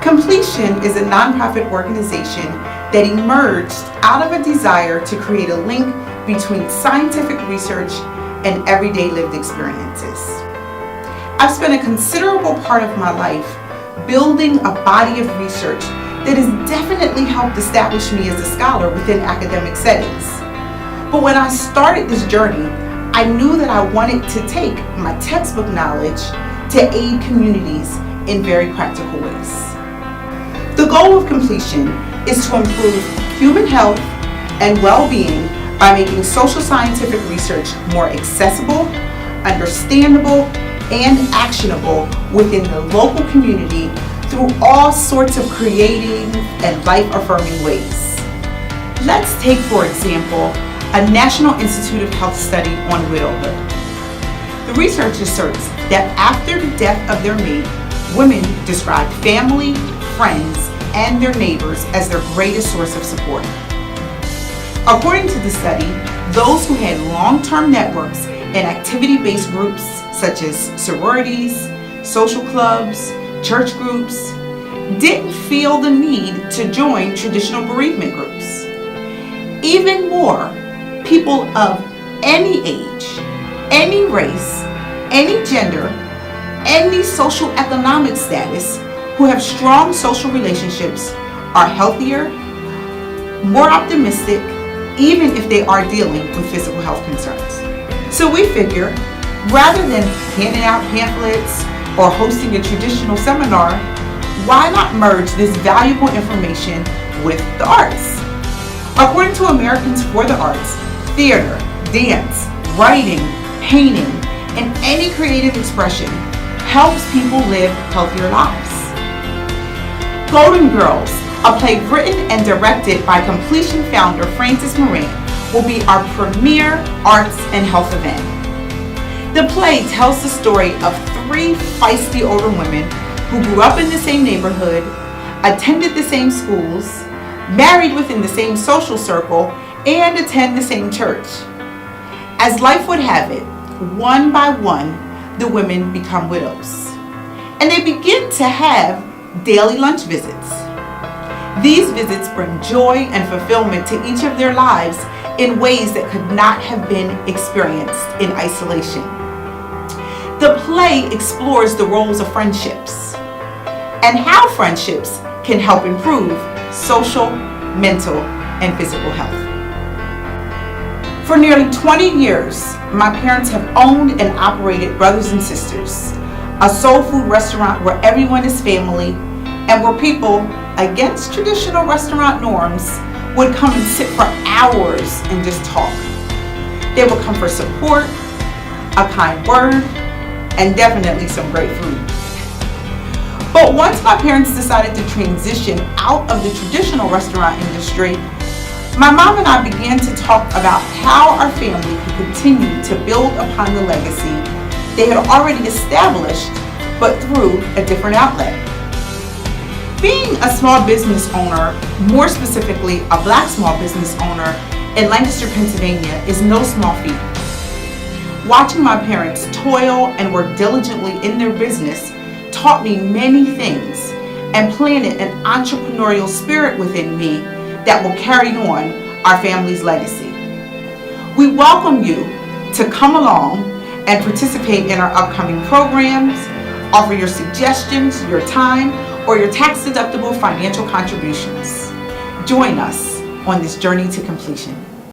Completion is a nonprofit organization that emerged out of a desire to create a link between scientific research and everyday lived experiences. I've spent a considerable part of my life building a body of research that has definitely helped establish me as a scholar within academic settings. But when I started this journey, I knew that I wanted to take my textbook knowledge to aid communities in very practical ways. The goal of Completion is to improve human health and well-being by making social scientific research more accessible, understandable, and actionable within the local community through all sorts of creative and life-affirming ways. Let's take, for example, a National Institute of Health study on widowhood. The research asserts that after the death of their mate, women describe family, friends, and their neighbors as their greatest source of support. According to the study, those who had long-term networks and activity-based groups such as sororities, social clubs, church groups, didn't feel the need to join traditional bereavement groups. Even more, people of any age, any race, any gender, any social economic status who have strong social relationships are healthier, more optimistic, even if they are dealing with physical health concerns. So we figure, rather than handing out pamphlets or hosting a traditional seminar, why not merge this valuable information with the arts? According to Americans for the Arts, theater, dance, writing, painting, and any creative expression helps people live healthier lives. Golden Girls, a play written and directed by Completion founder Frances Moran, will be our premier arts and health event. The play tells the story of three feisty older women who grew up in the same neighborhood, attended the same schools, married within the same social circle, and attend the same church. As life would have it, one by one, the women become widows. And they begin to have daily lunch visits. These visits bring joy and fulfillment to each of their lives in ways that could not have been experienced in isolation. The play explores the roles of friendships and how friendships can help improve social, mental, and physical health. For nearly 20 years, my parents have owned and operated Brothers and Sisters, a soul food restaurant where everyone is family and where people, against traditional restaurant norms, would come and sit for hours and just talk. They would come for support, a kind word, and definitely some great food. But once my parents decided to transition out of the traditional restaurant industry, my mom and I began to talk about how our family could continue to build upon the legacy they had already established, but through a different outlet. Being a small business owner, more specifically a Black small business owner in Lancaster, Pennsylvania, is no small feat. Watching my parents toil and work diligently in their business taught me many things and planted an entrepreneurial spirit within me that will carry on our family's legacy. We welcome you to come along and participate in our upcoming programs, offer your suggestions, your time, or your tax-deductible financial contributions. Join us on this journey to completion.